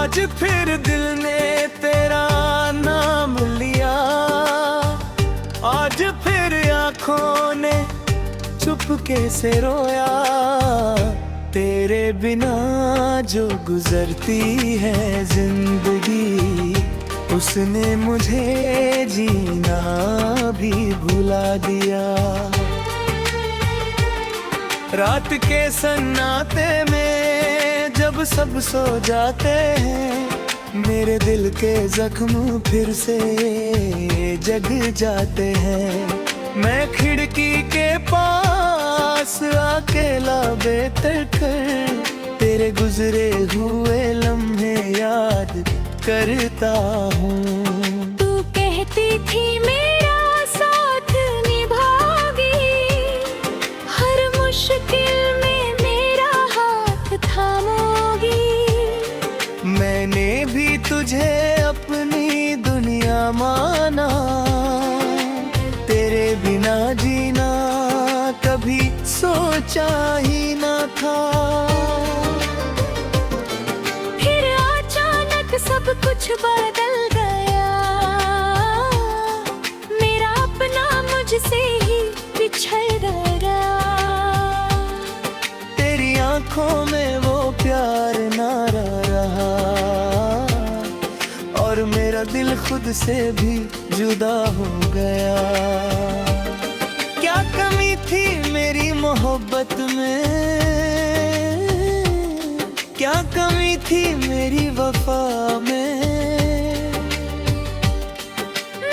आज फिर दिल ने तेरा नाम लिया, आज फिर आँखों ने चुपके से रोया। तेरे बिना जो गुजरती है जिंदगी, उसने मुझे जीना भी भुला दिया। रात के सन्नाटे में जब सब सो जाते हैं, मेरे दिल के जख्म फिर से जग जाते हैं। मैं खिड़की के पास अकेला बैठकर तेरे गुजरे हुए लम्हे याद करता हूँ। तू कहती थी मेरा साथ निभाओगी, हर मुश्किल में मेरा हाथ थामोगी। मैंने भी तुझे अपनी दुनिया माना, तेरे बिना जीना कभी सोचा ही ना था। फिर अचानक सब कुछ बदल गया, मेरा अपना मुझसे ही बिछड़ गया। तेरी आंखों में वो प्यार ना रहा, और मेरा दिल खुद से भी जुदा हो गया। क्या कमी थी मेरी मोहब्बत में, क्या कमी थी मेरी वफा में।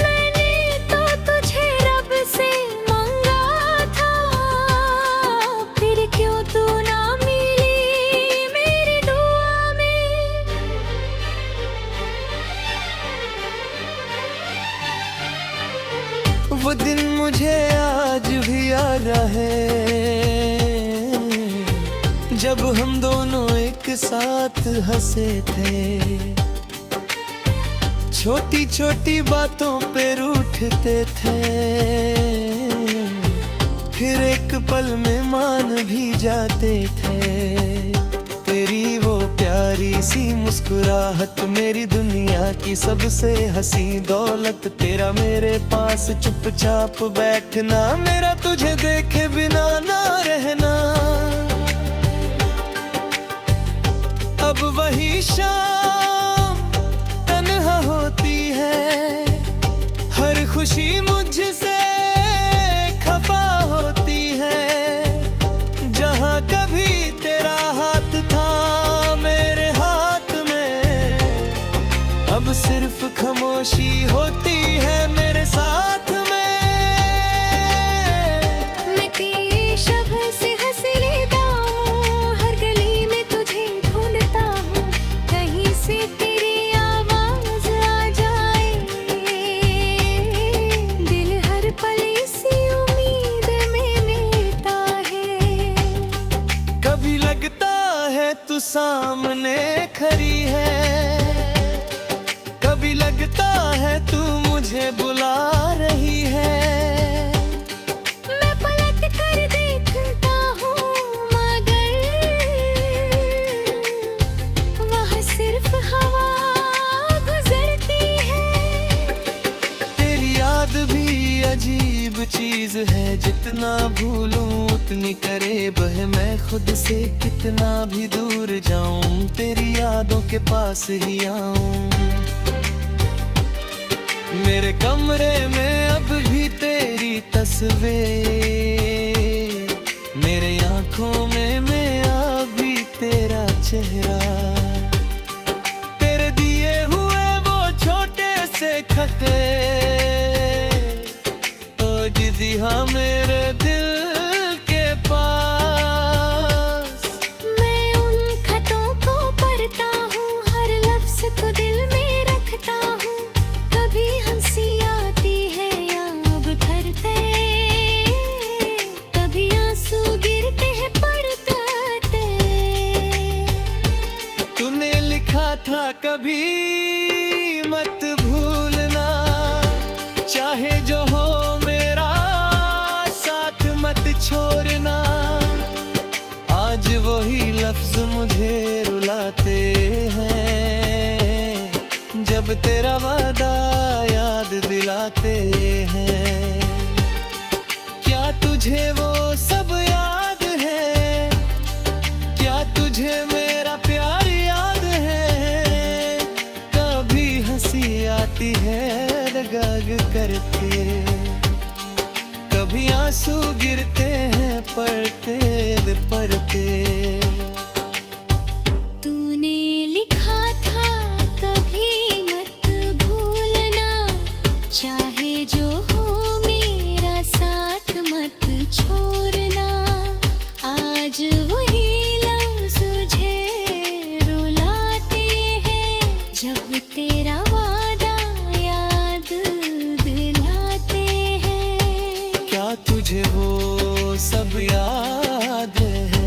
मैंने तो तुझे रब से मांगा था, फिर क्यों तू ना मिली मेरी दुआ में। वो दिन मुझे आज भी याद है, जब हम दोनों एक साथ हंसे थे। छोटी छोटी बातों पे रूठते थे, फिर एक पल में मान भी जाते थे। तेरी वो प्यारी सी मुस्कुराहट मेरी दुनिया की सबसे हंसी दौलत। तेरा मेरे पास चुपचाप बैठना, मेरा तुझे देखे बिना ना रहना। अब वही शाम तन्हा होती है, हर खुशी मुझसे खफा होती है। जहाँ कभी तेरा हाथ था मेरे हाथ में, अब सिर्फ खामोशी होती है मेरे साथ में। मैं तेरे शब्द से हंस लेता हूँ, हर गली में तुझे ढूंढता हूँ, कहीं से तेरी आवाज आ जाए। दिल हर पल इसी उम्मीद में मिलता है। कभी लगता है तू सामने खड़ी है, कभी लगता है तू मुझे बुला रही है। मैं पलट कर देखता हूँ, मगर वहाँ सिर्फ हवा गुजरती है। तेरी याद भी अजीब चीज है, जितना भूलूं उतनी करे बहे। मैं खुद से कितना भी दूर जाऊं, तेरी यादों के पास ही आऊं। मेरे कमरे में अब भी तेरी तस्वीर, मेरे आंखों में मेरा भी तेरा चेहरा। तेरे दिए हुए वो छोटे से खते, तो जिदी हाँ मेरे दिल के पास। मैं उन खतों को पढ़ता हूँ, हर लफ्ज को दिल में रखता हूँ। कभी हंसी आती है या अब ठहरते, कभी आंसू गिरते हैं पड़ते। तूने लिखा था कभी मत भूलना, चाहे जो हो मेरा साथ मत छोड़ना। आज वही लफ्ज मुझे रुलाते हैं। जब तेरा वादा याद दिलाते हैं। क्या तुझे वो सब याद है? क्या तुझे मेरा प्यार याद है? कभी हंसी आती है रगाग करके, कभी आंसू गिरते हैं पढ़ते पढ़ते। तूने लिखा था कभी मत भूलना, चाहे जो हो मेरा साथ मत छोड़ना। आज वही लफ्ज़ मुझे रुलाते हैं, जब तेरा वादा याद दिलाते हैं। क्या तुझे वो सब याद है?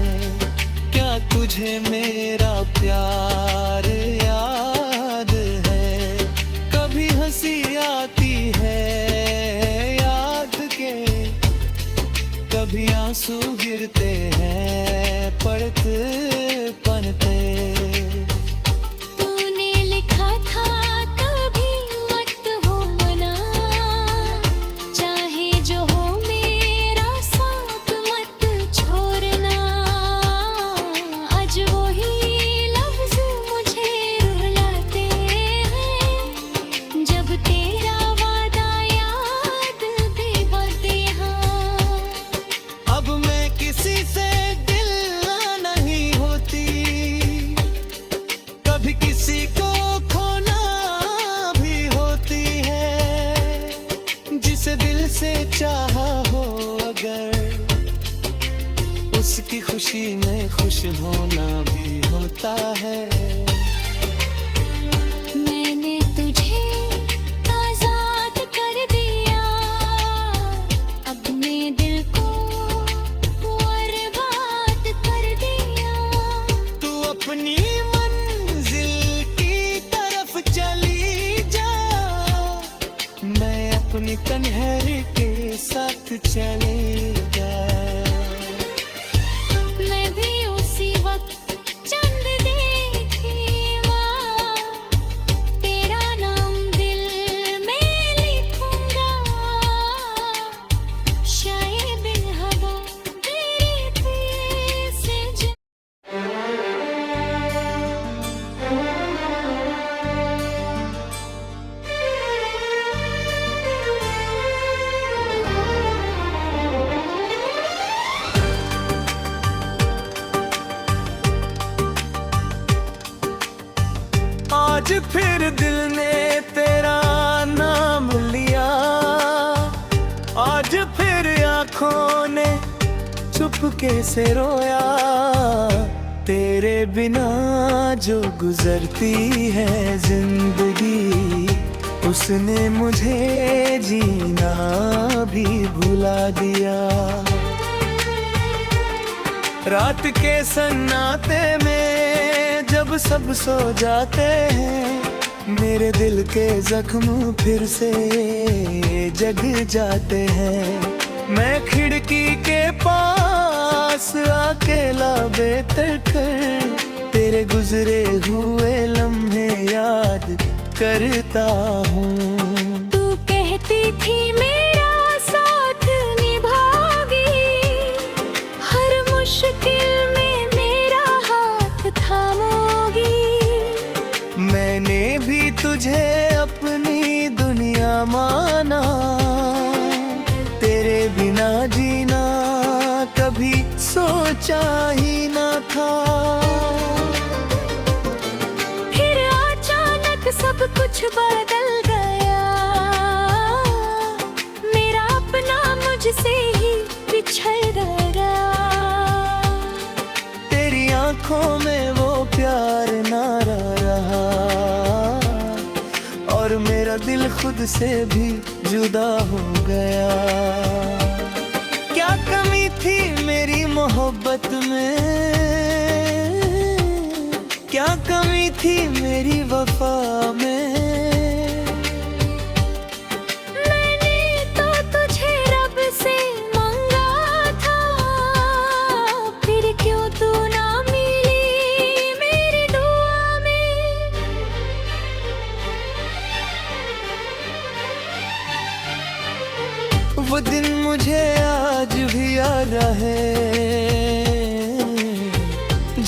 क्या तुझे मेरा प्यार याद है? कभी हंसी आती है याद के, कभी आंसू गिरते हैं पढ़ते पढ़ते। तूने लिखा था कभी मत भूलना, चाहे जो हो मेरा साथ मत छोड़ना। आज वही लफ्ज़ मुझे रुलाते हैं, जब तेरा वादा याद दिलाते हैं। अब मैं किसी से दिल नहीं होती, कभी किसी को खोना भी होती है। जिसे दिल से चाहा हो अगर, उसकी खुशी में खुश होना भी होता है। मैंने तुझे आज़ाद कर दिया, अपने दिल को बर्बाद कर दिया। तू अपनी मंजिल की तरफ चली जा, मैं अपनी तन्हाई के साथ चलेगा। मैं भी उसी वक्त चंद देखी माँ, तेरा नाम दिल में लिखूंगा। शायद बिन हवा तेरे दिल से आज फिर दिल ने तेरा नाम लिया, आज फिर आंखों ने चुपके से रोया। तेरे बिना जो गुजरती है जिंदगी, उसने मुझे जीना भी भुला दिया। रात के सन्नाटे में जब सब सो जाते हैं, मेरे दिल के जख्म फिर से जग जाते हैं। मैं खिड़की के पास अकेला बैठकर तेरे गुजरे हुए लम्हे याद करता हूँ। तू कहती थी मेरा साथ निभाओगी, हर मुश्किल में मेरा हाथ थामोगी। मैंने भी तुझे अपनी दुनिया माना, तेरे बिना जीना कभी सोचा ही न था। फिर अचानक सब कुछ बदल गया, मेरा अपना मुझसे ही बिछड़ गया। तेरी आंखों में वो प्यार ना रहा, और मेरा दिल खुद से भी जुदा हो गया। क्या कमी थी मेरी मोहब्बत में, क्या कमी थी मेरी वफा में। मैंने तो तुझे रब से मांगा था, फिर क्यों तू ना मिली मेरी दुआ में।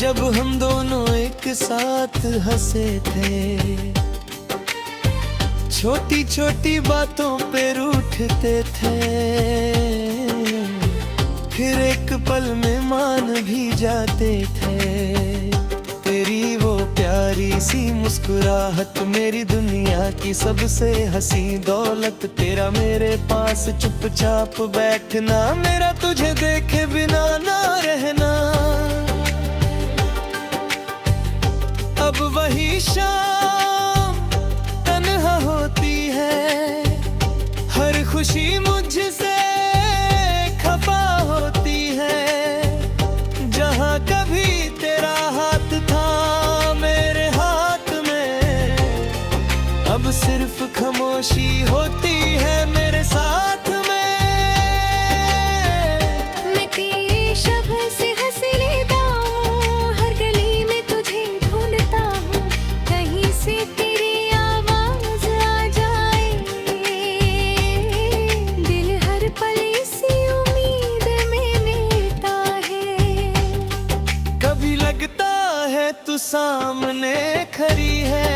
जब हम दोनों एक साथ हंसे थे, छोटी छोटी बातों पे रूठते थे, फिर एक पल में मान भी जाते थे। तेरी वो प्यारी सी मुस्कुराहट मेरी दुनिया की सबसे हंसी दौलत। तेरा मेरे पास चुपचाप बैठना, मेरा तुझे देखे बिना ना रहना। अब वही शाम तन्हा होती है, हर खुशी मुझसे खफा होती है। जहाँ कभी तेरा हाथ था मेरे हाथ में, अब सिर्फ खामोशी होती है मेरे साथ में। मैं तेरे शब्द से हंस लेता हूँ, हर गली में तुझे ढूंढता हूँ, कहीं से तेरी आवाज आ जाए। दिल हर पल इसी उम्मीद में मिलता है। कभी लगता है तू सामने खड़ी है,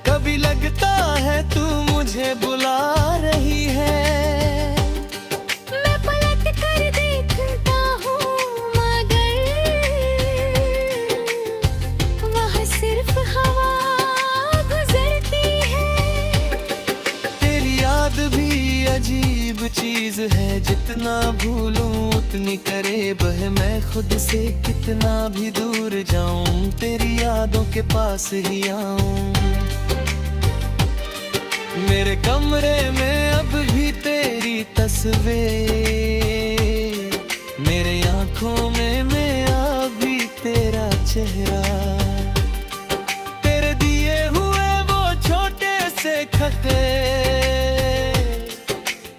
कभी लगता है तू मुझे बुला रही है। मैं पलट कर देखता हूँ मगर वहाँ सिर्फ हवा गुजरती है। तेरी याद भी अजीब चीज है, जितना भूलूं उतनी करे बह। मैं खुद से कितना भी दूर जाऊं, तेरी यादों के पास ही आऊं। मेरे कमरे में अब भी तेरी तस्वीर, मेरे आंखों में मेरा भी तेरा चेहरा। तेरे दिए हुए वो छोटे से खते,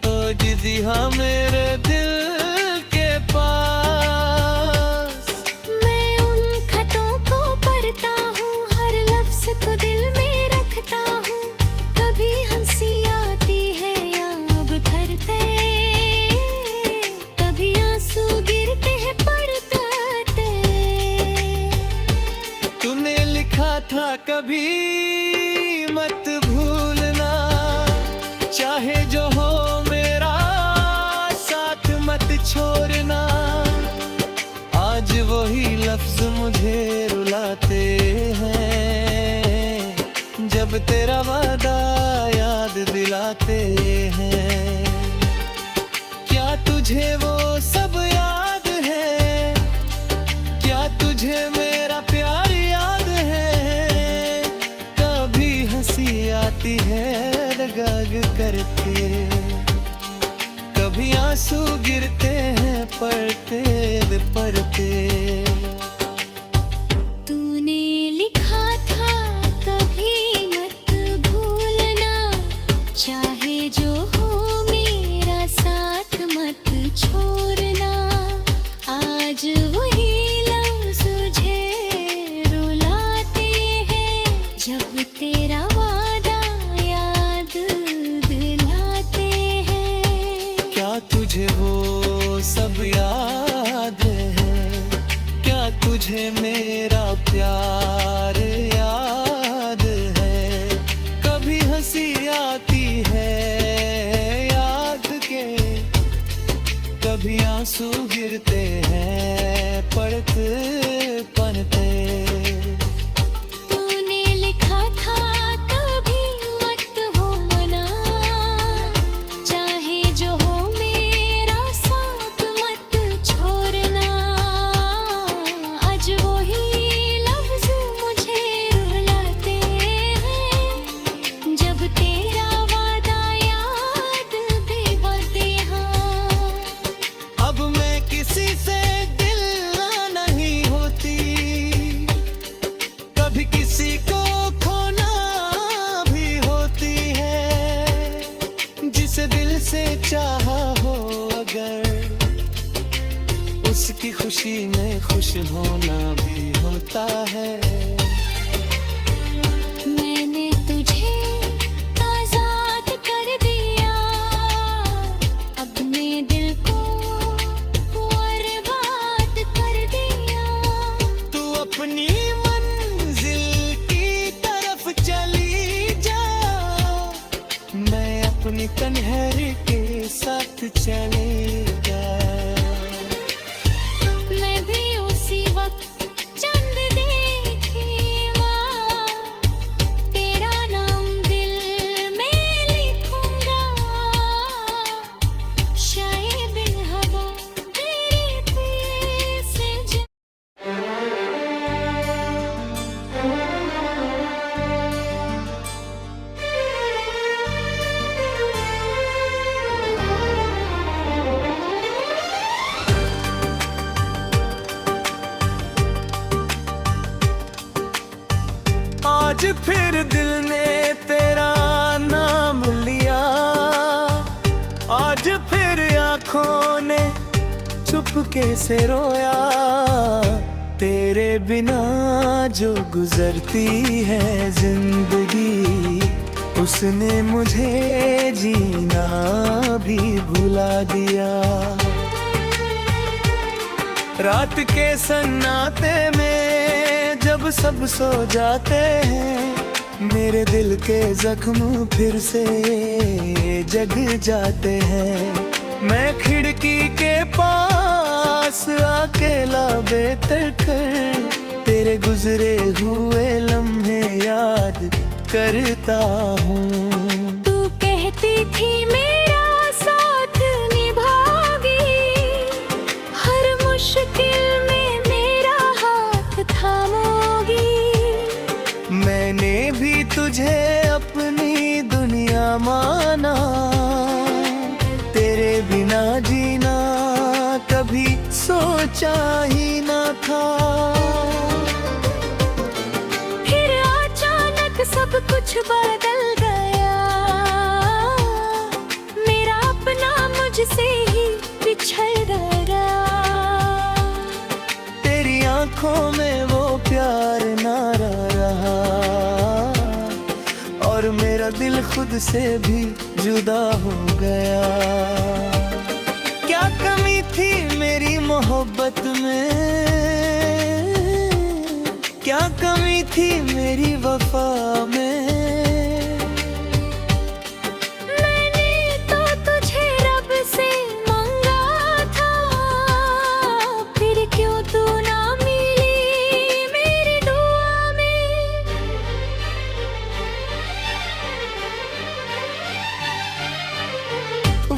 तो जिदी हाँ मेरे दिल के पास। मैं उन खतों को पढ़ता हूँ, हर लफ्ज को दिल में रखता हूँ। कभी हंसी आती है या अब थरते, कभी आंसू गिरते हैं पड़ते। तूने लिखा था कभी मत भूलना, चाहे जो हो मेरा साथ मत छोड़ना। आज वही लफ्ज मुझे रुलाते हैं, जब तेरा वादा याद दिलाते हैं। क्या तुझे वो सब याद है, क्या तुझे मेरा प्यार याद है। कभी हंसी आती है रगाग करके, कभी आंसू गिरते हैं पढ़ते पढ़ते। तूने लिखा था कभी मत भूलना, चाहे जो हो मेरा साथ मत छोड़ना। आज वही लफ्ज मुझे रुलाते हैं, जब तेरा वादा याद दिलाते हैं। क्या तुझे वो सब याद है, क्या तुझे मेरा प्यार याद है। कभी हंसी आती है याद के, कभी आंसू गिरते हैं पढ़ते पढ़ते। तूने लिखा था कभी मत हो मना, चाहे जो हो मेरा साथ मत छोड़ना। आज वही लफ्ज मुझे रुलाते हैं, जब तेरा वादा याद दिलाते हैं। अब मैं किसी से दिल ना नहीं होती, कभी किसी को खोना भी होती है। जिसे दिल से चाहा हो अगर, उसकी खुशी में खुश होना भी होता है। मैंने तुझे आजाद कर दिया, अपने दिल को बर्बाद कर दिया। आज फिर दिल ने तेरा नाम लिया, आज फिर आंखों ने चुपके से रोया। तेरे बिना जो गुजरती है जिंदगी, उसने मुझे जीना भी भुला दिया। रात के सन्नाटे में जब सब सो जाते हैं, मेरे दिल के जख्म फिर से जग जाते हैं। मैं खिड़की के पास अकेला बैठकर तेरे गुजरे हुए लम्हे याद करता हूँ। तू कहती थी मेरा साथ निभाओगी, हर मुश्किल में मेरा हाथ थामोगी। मैंने भी तुझे अपनी दुनिया माना, तेरे बिना जीना कभी सोचा ही ना था। फिर अचानक सब कुछ बदल गया, मेरा अपना मुझसे ही बिछड़ गया। तेरी आंखों में वो प्यार ना रहा, और मेरा दिल खुद से भी जुदा हो गया। क्या कमी थी मेरी मोहब्बत में, क्या कमी थी मेरी वफा में। मैंने तो तुझे रब से मांगा था, फिर क्यों तू ना मिली मेरी दुआ में।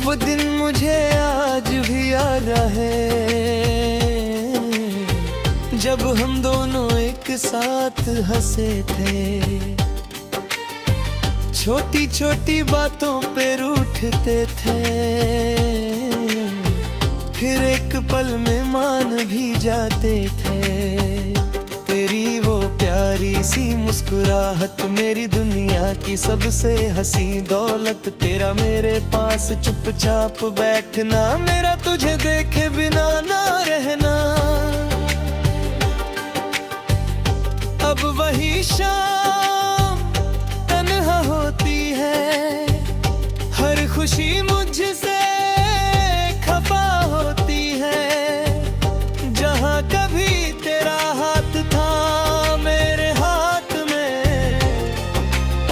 वो दिन मुझे आज भी याद है, जब हम दोनों एक साथ हंसे थे। छोटी छोटी बातों पे रूठते थे, फिर एक पल में मान भी जाते थे। तेरी वो प्यारी सी मुस्कुराहट मेरी दुनिया की सबसे हंसी दौलत। तेरा मेरे पास चुपचाप बैठना, मेरा तुझे देखे बिना ना रहना। अब वही शाम तन्हा होती है, हर खुशी मुझसे खफा होती है। जहाँ कभी तेरा हाथ था मेरे हाथ में,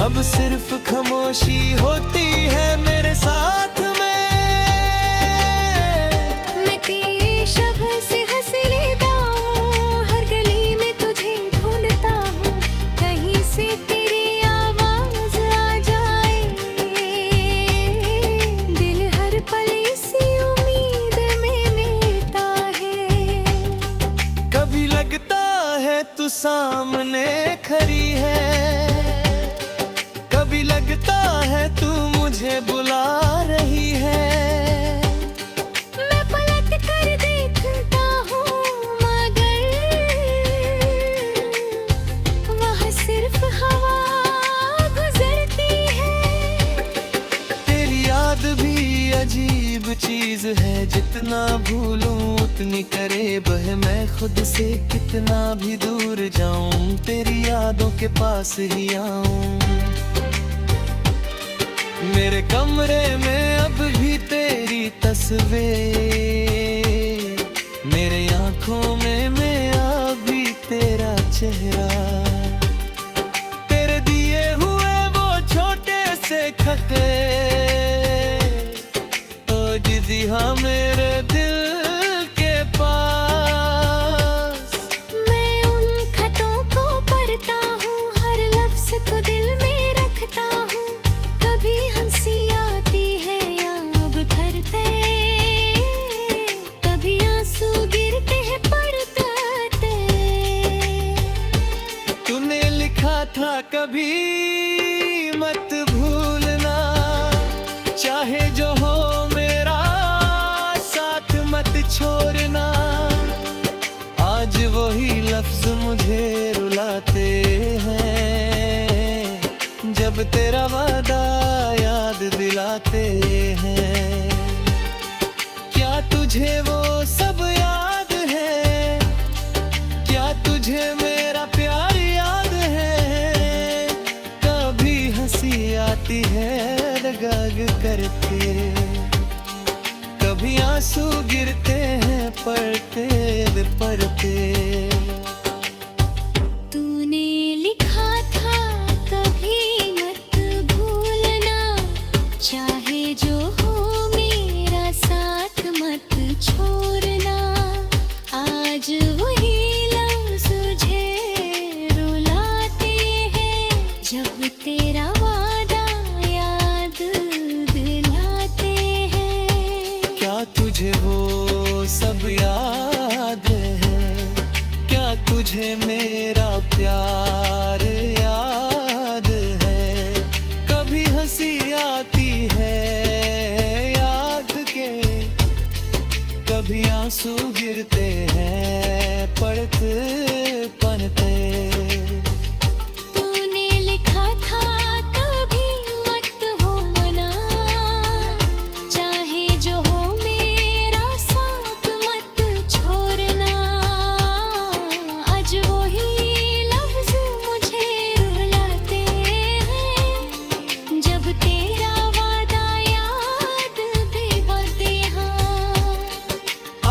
अब सिर्फ खामोशी होती है मेरे साथ में। मैं तेरे शब्द से हंस लेता हूँ, हर गली में तुझे ढूंढता हूँ, कहीं से तेरी आवाज आ जाए। दिल हर पल इसी उम्मीद में मिलता है। कभी लगता है तू सामने खड़ी है, कभी लगता है तू मुझे बुला रही है। मैं पलट कर देखता हूँ, मगर वहाँ सिर्फ हवा गुजरती है। तेरी याद भी अजीब चीज है, जितना भूलूं उतनी करे बह। मैं खुद से कितना भी दूर जाऊं, तेरी यादों के पास ही आऊं। मेरे कमरे में अब भी तेरी तस्वीर, मेरे आंखों में मेरा भी तेरा चेहरा। तेरे दिए हुए वो छोटे से खते, ओ दीदी हाँ मेरे दिल के पास। मैं उन खतों को पढ़ता हूँ, हर लफ्ज को दिल में रखता हूँ। कभी हंसी आती है या अब भरते, कभी आंसू गिरते हैं पड़ते। तूने लिखा था कभी मत भूलना, चाहे जो हो मेरा साथ मत छोड़ना। आज वही लफ्ज मुझे रुलाते हैं। जब तेरा वादा याद दिलाते हैं। क्या तुझे वो सब याद है? क्या तुझे मेरा प्यार याद है? कभी हंसी आती है रग करके, कभी आंसू गिरते हैं पढ़ते पढ़ते। तूने लिखा था कभी मत भूलना, चाहे जो हो मेरा साथ मत छोड़ना। आज वही लफ्ज़ मुझे रुलाते हैं, जब तेरा वादा याद दिलाते हैं। क्या तुझे वो सब याद है? क्या तुझे मेरा प्यार याद है? कभी हंसी आती है याद के, कभी आंसू गिरते हैं पढ़ते पढ़ते। तूने लिखा था कभी मत होना, चाहे जो हो मेरा साथ मत छोड़ना। आज वही लफ्ज़ मुझे रुलाते हैं, जब तेरा वादा याद दिलाते हैं।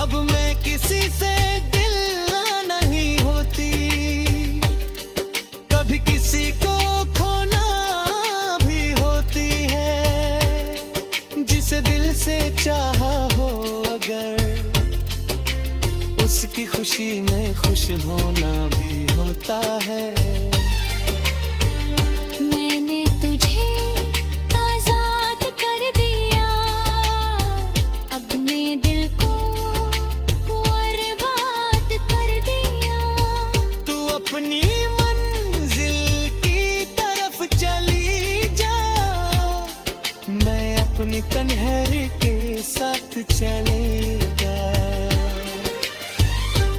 अब मैं किसी से दिल नहीं होती, कभी किसी को खोना भी होती है। जिसे दिल से चाहा हो अगर, उसकी खुशी में खुश होना भी होता है। मैंने तुझे आज़ाद कर दिया, अपने दिल को बर्बाद कर दिया। तू अपनी मंजिल की तरफ चली जा, मैं अपनी तन्हाई के साथ चलेगा।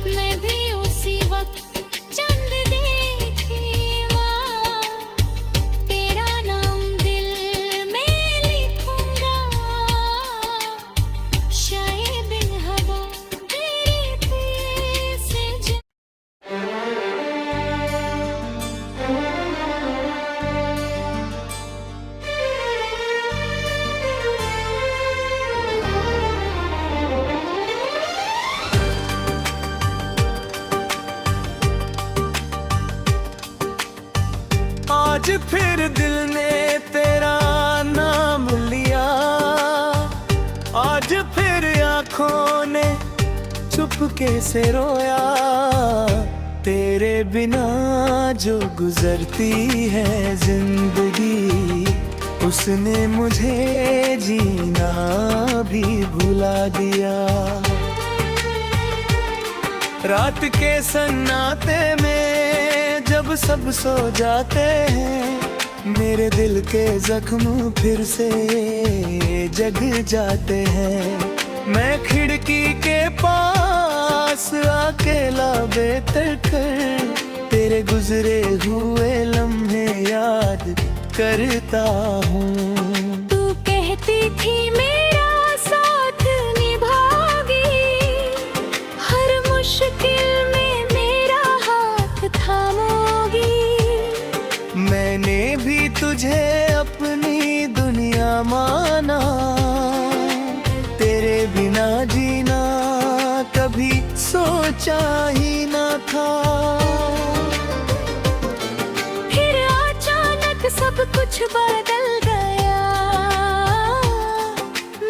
मैं भी उसी वक्त चंद देखी माँ, तेरा नाम दिल में लिखूंगा। शायद बिन हवा तेरे पे से आज फिर दिल ने तेरा नाम लिया, आज फिर आंखों ने चुपके से रोया। तेरे बिना जो गुजरती है जिंदगी, उसने मुझे जीना भी भुला दिया। रात के सन्नाटे में जब सब सो जाते हैं, मेरे दिल के जख्म फिर से जग जाते हैं। मैं खिड़की के पास अकेला बैठकर तेरे गुजरे हुए लम्हे याद करता हूँ। तू कहती थी मेरा साथ निभाओगी, हर मुश्किल में मेरा हाथ थामोगी। मैंने भी तुझे अपनी दुनिया माना, तेरे बिना जीना कभी सोचा ही ना था। फिर अचानक सब कुछ बदल गया,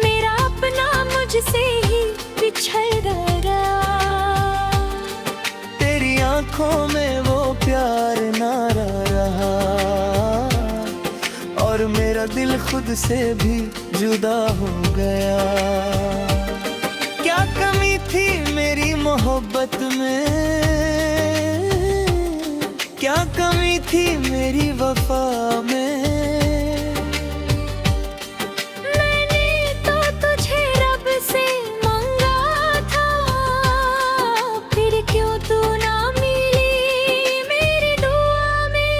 मेरा अपना मुझसे ही बिछड़ गया। तेरी आंखों में वो प्यार ना रहा, और मेरा दिल खुद से भी जुदा हो गया। क्या कमी थी मेरी मोहब्बत में, क्या कमी थी मेरी वफा में। मैंने तो तुझे रब से मांगा था, फिर क्यों तू ना मिली मेरी दुआ में।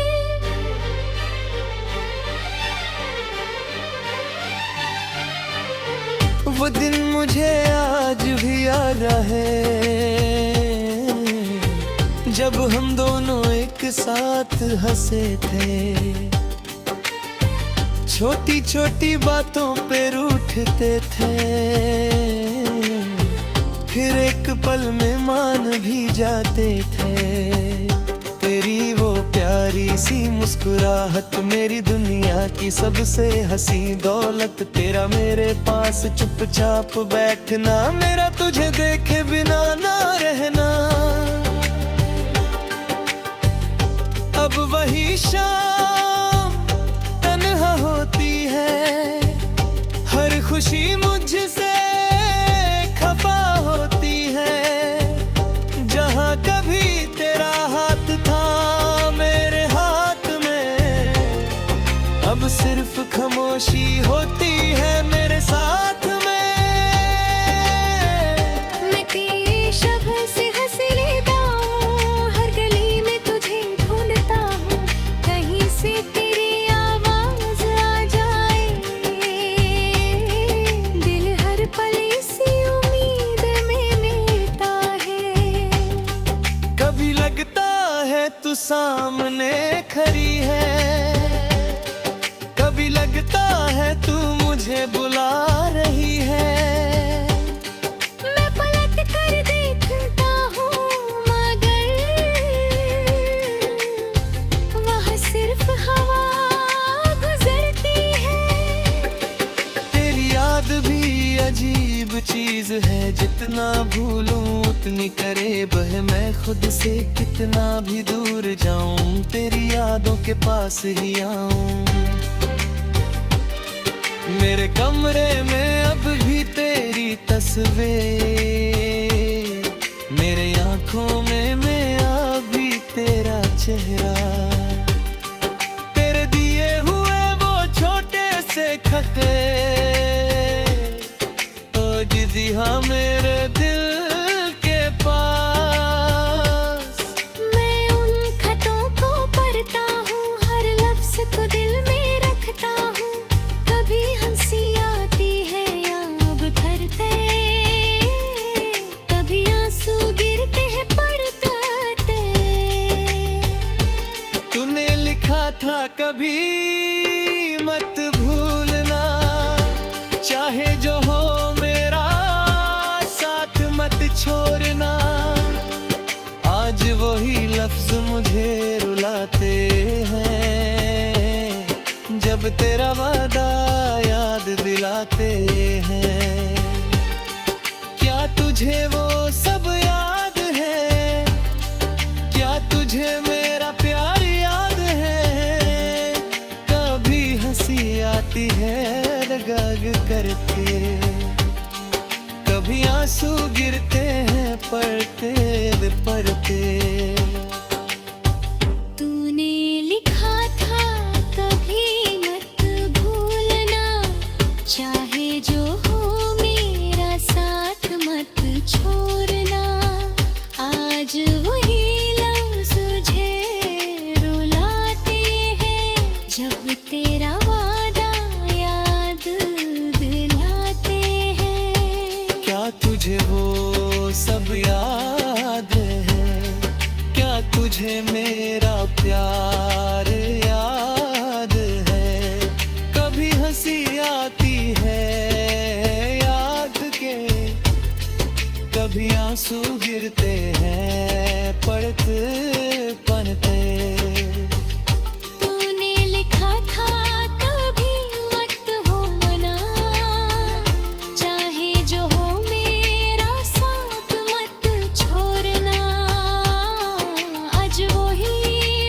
जब हम दोनों एक साथ हंसे थे, छोटी छोटी बातों पे रूठते थे, फिर एक पल में मान भी जाते थे। तेरी वो प्यारी सी मुस्कुराहट मेरी दुनिया की सबसे हसी दौलत। तेरा मेरे पास चुपचाप बैठना, मेरा तुझे देखे बिना ना रहना। अब वही शाम तन्हा होती है, हर खुशी मुझसे खफा होती है। जहाँ कभी तेरा हाथ था मेरे हाथ में, अब सिर्फ खामोशी होती है मेरे साथ में। मैं तेरे शब्द से हंस लेता हूँ, हर गली में तुझे ढूंढता हूँ, कहीं से तेरी आवाज आ जाए। दिल हर पल इसी उम्मीद में मिलता है। कभी लगता है तू सामने खड़ी है, कभी लगता है तू मुझे बुला रही है। मैं पलट कर देखता हूँ मगर वहाँ सिर्फ हवा गुजरती है। तेरी याद भी अजीब चीज है, जितना भूलूं उतनी करे बह। मैं खुद से कितना भी दूर जाऊं, तेरी यादों के पास ही आऊं। मेरे कमरे में अब भी तेरी तस्वीर, मेरे आंखों में मैं भी तेरा चेहरा। तेरे दिए हुए वो छोटे से खते, ओ जिदी हाँ मेरे दिल के पास। मैं उन खतों को पढ़ता हूँ, हर लफ्ज को दिल में रखता हूँ। कभी हंसी आती है या अब थरते, कभी आंसू गिरते हैं पड़ते। तूने लिखा था कभी मत भूलना, चाहे जो हो मेरा साथ मत छोड़ना। आज वही लफ्ज मुझे रुलाते हैं, जब तेरा वादा याद दिलाते हैं। क्या तुझे वो सब याद है, क्या तुझे मेरा प्यार याद है। कभी हंसी आती है रगाग करके, कभी आंसू गिरते हैं पढ़ते पढ़ते। तूने लिखा था कभी मत भूलना, चाहे जो हो मेरा साथ मत छोड़ना। आज वही लफ्ज मुझे रुलाते हैं, जब तेरा वादा याद दिलाते हैं। क्या तुझे वो सब याद है, क्या तुझे मेरा प्यार याद है। कभी हंसी आती है याद के, कभी आंसू गिरते हैं पढ़ते पढ़ते। तूने लिखा था कभी मत होना, चाहे जो हो मेरा साथ मत छोड़ना। आज वही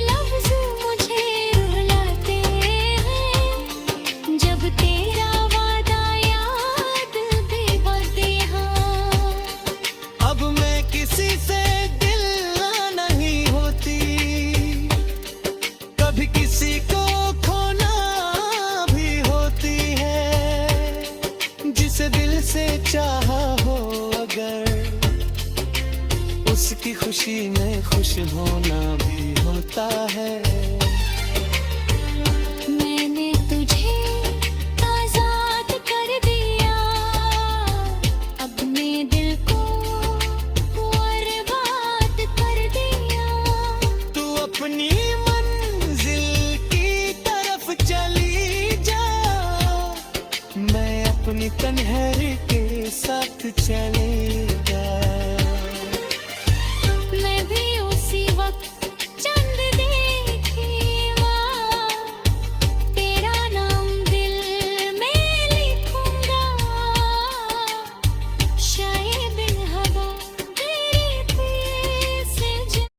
लफ्ज मुझे रुलाते हैं, जब तेरा वादा याद दिलाते हैं। अब मैं किसी से दिल नहीं होती, कभी किसी को खोना भी होती है। जिसे दिल से चाहा हो अगर, उसकी खुशी में खुश होना भी होता है।